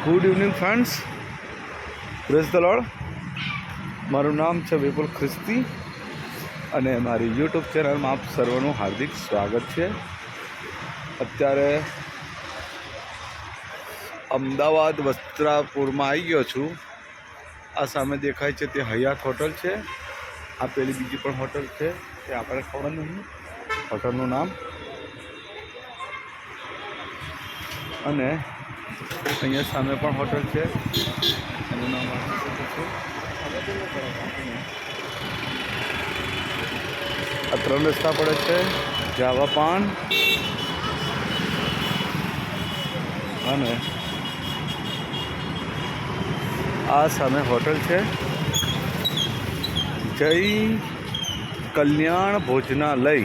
Good evening friends, praise the lord. મારું નામ છે વિપુલ ખ્રિસ્તી અને મારી યુટ્યુબ ચેનલમાં આપ સર્વનું હાર્દિક સ્વાગત છે. અત્યારે અમદાવાદ વસ્ત્રાપુરમાં આવી ગયો છું. આ સામે દેખાય છે તે હયાત હોટલ છે. આ પેલી બીજી પણ હોટલ છે, તે આપણે ખબર નહીં હોટલનું નામ. અને અહીંયા સામે પણ હોટલ છે, એનું નામ આ 3 રસ્તા પડે છે, જાવા પાન અને આ સામે હોટલ છે જય કલ્યાણ ભોજનાલય.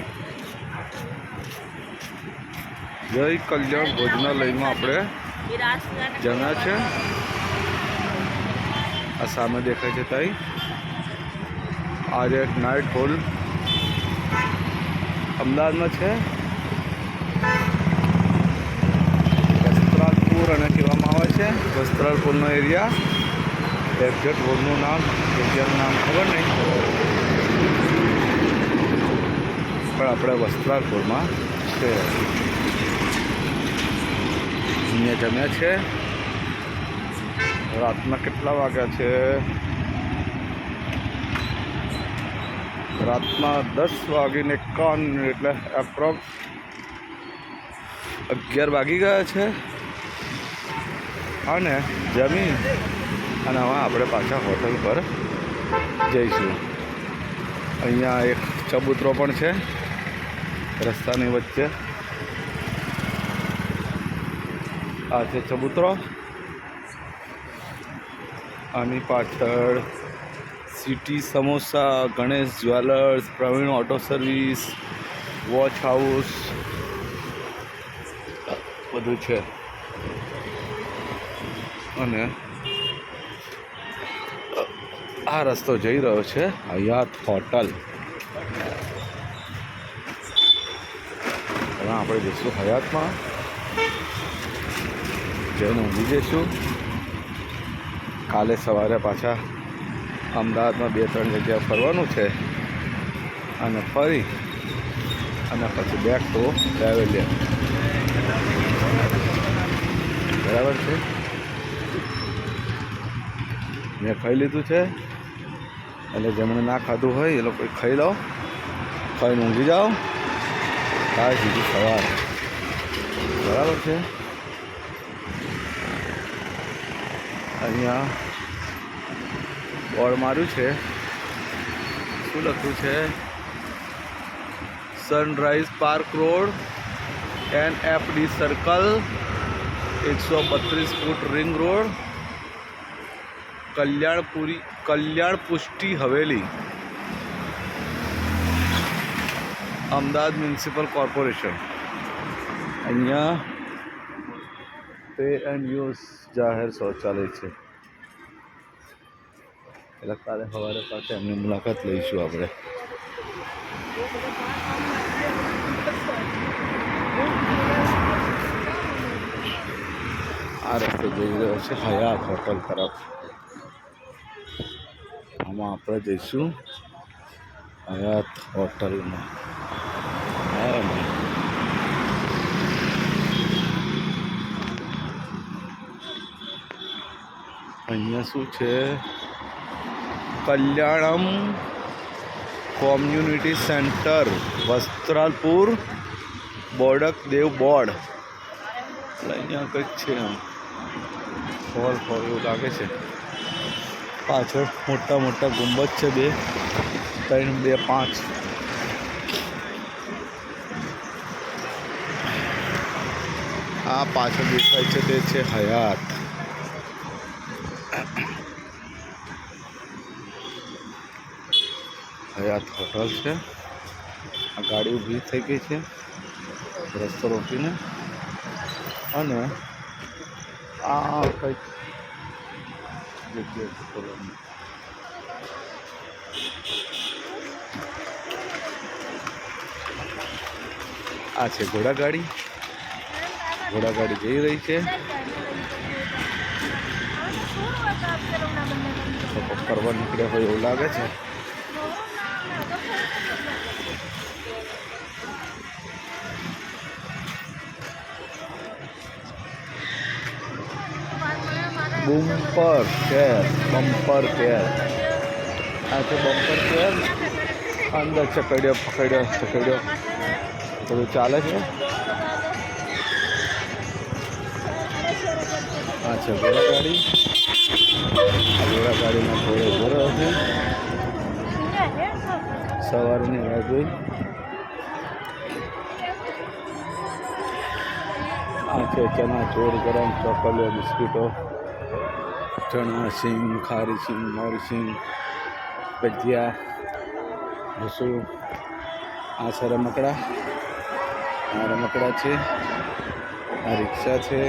જય કલ્યાણ ભોજનાલયમાં આપણે જમ્યા છે. આ સામે દેખાય છે તાઈ આજે એક નાઇટ હોલ અમદાવાદમાં છે. વસ્ત્રાલપુર અને કહેવામાં આવે છે વસ્ત્રાલપુરનો એરિયા. એક્ઝેક્ટ હોલનું નામ જગ્યાનું નામ ખબર નહીં, પણ આપણે વસ્ત્રાલપુરમાં છે. અહીંયા જમ્યા છે. રાતના કેટલા વાગ્યા છે? રાતના 10:51, એટલે એપ્રોક્સ 11 વાગી ગયા છે. અને જમી અને હવે આપણે પાછા હોટલ પર જઈશું. અહીંયા એક ચબૂતરો પણ છે રસ્તાની વચ્ચે. આ છે ચબૂતરો. આની પાછળ city samosa, Ganesh jewellers, Pravin auto service, watch house બધું છે. અને આ રસ્તો જઈ રહ્યો છે હયાત હોટલ. હવે આપણે જઈશું હયાતમાં, જઈને ઊંઘી જઈશું. કાલે સવારે પાછા અમદાવાદમાં 2-3 જગ્યા ફરવાનું છે અને ફરી અને પછી બેક ટુ ટ્રાવેલિયર. બરાબર છે. મેં ખાઈ લીધું છે, એટલે જેમણે ના ખાધું હોય એ લોકો ખાઈ લો, ખાઈને ઊંઘી જાઓ. કાલે સીધી સવાર. બરાબર છે. અહીંયા બોર્ડ માર્યું છે. શું લખ્યું છે? Sunrise park road, NFD circle, 132 foot ring road, Kalyan Pushti Haveli, Ahmedabad municipal corporation. અહીંયા પે એન્ડ યુઝ જાહેર શૌચાલય છે. એટલે કાલે સવારે પાછા એમની મુલાકાત લઈશું આપણે. આ રસ્તે જઈ રહ્યો છે હયાત હોટલ તરફ. આમાં આપણે જઈશું હયાત હોટલમાં. અહીંયા શું છે? કલ્યાણમ કોમ્યુનિટી સેન્ટર વસ્ત્રાલપુર, બોડક દેવ બોર્ડ. અહીંયા કંઈક છે, હોલ એવું લાગે છે. પાછળ મોટા મોટા ગુંબજ છે, 2, 3, 2, 5. આ પાછળ દેખાય છે તે છે હયાત. હયાત હોટલ છે. આ ગાડી ઊભી થઈ ગઈ છે રસ્તો રોકીને. અને આ કંઈક જગ્યા આ છે ઘોડાગાડી. ઘોડાગાડી જઈ રહી છે. તો ફરવા નીકળ્યા હોય એવું લાગે છે. Bumper care, bumper care. આ છે બમ્પર કેર. અંદર ચકડ્યો પકડ્યો બધું ચાલે છે. આ છે ઘોડાગાડી. આ ઘોડાગાડીમાં થોડો ઉભો છે. સવારની રાહ જોઈ. આ છે ચનાચોર, ગરમ ચોકલીઓ, બિસ્કીટો, ચણા સિંગ, ખારી સિંગ, મોરી સિંગ, ભજીયા, ભૂસું. આ છે રમકડા. આ રમકડા છે. આ રિક્ષા છે.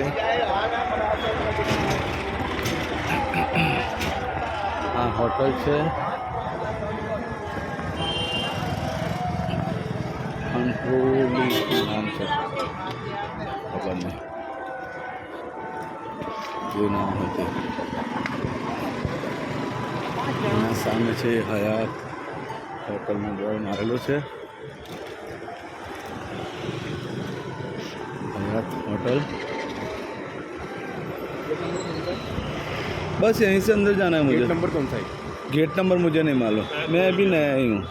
આ હોટલ છે. અંત્રોલી નામ છે, ખબર નહીં જે નામ હતું. એના સામે છે હયાત હોટલનું બોર્ડ મારેલું છે. Hyatt hotel. बस यहीं से अंदर जाना है मुझे. गेट नंबर कौन सा है? गेट नंबर मुझे नहीं मालूम, मैं अभी नया ही हूँ.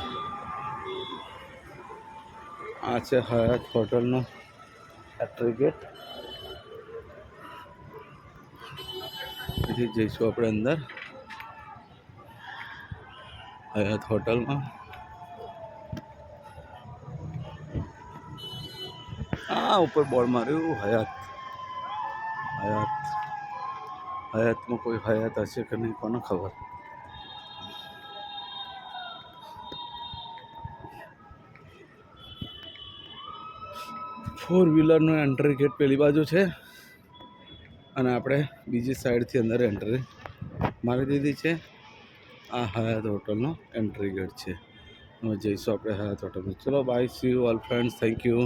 आ છે હયાત હોટલનો એન્ટ્રી ગેટ. પછી જઈશું આપણે અંદર હયાત હોટલમાં. આ ઉપર બોર્ડ માર્યું હયાત. હયાતમાં કોઈ હયાત હશે કે નહીં કોને ખબર. ફોર વ્હીલરનો એન્ટ્રી ગેટ પેલી બાજુ છે અને આપણે બીજી સાઈડથી અંદર એન્ટ્રી મારી દીધી છે. આ હયાત હોટલનો એન્ટ્રી ગેટ છે. હવે જઈશું આપણે હયાત હોટલમાં. ચલો bye, see you all friends. Thank you.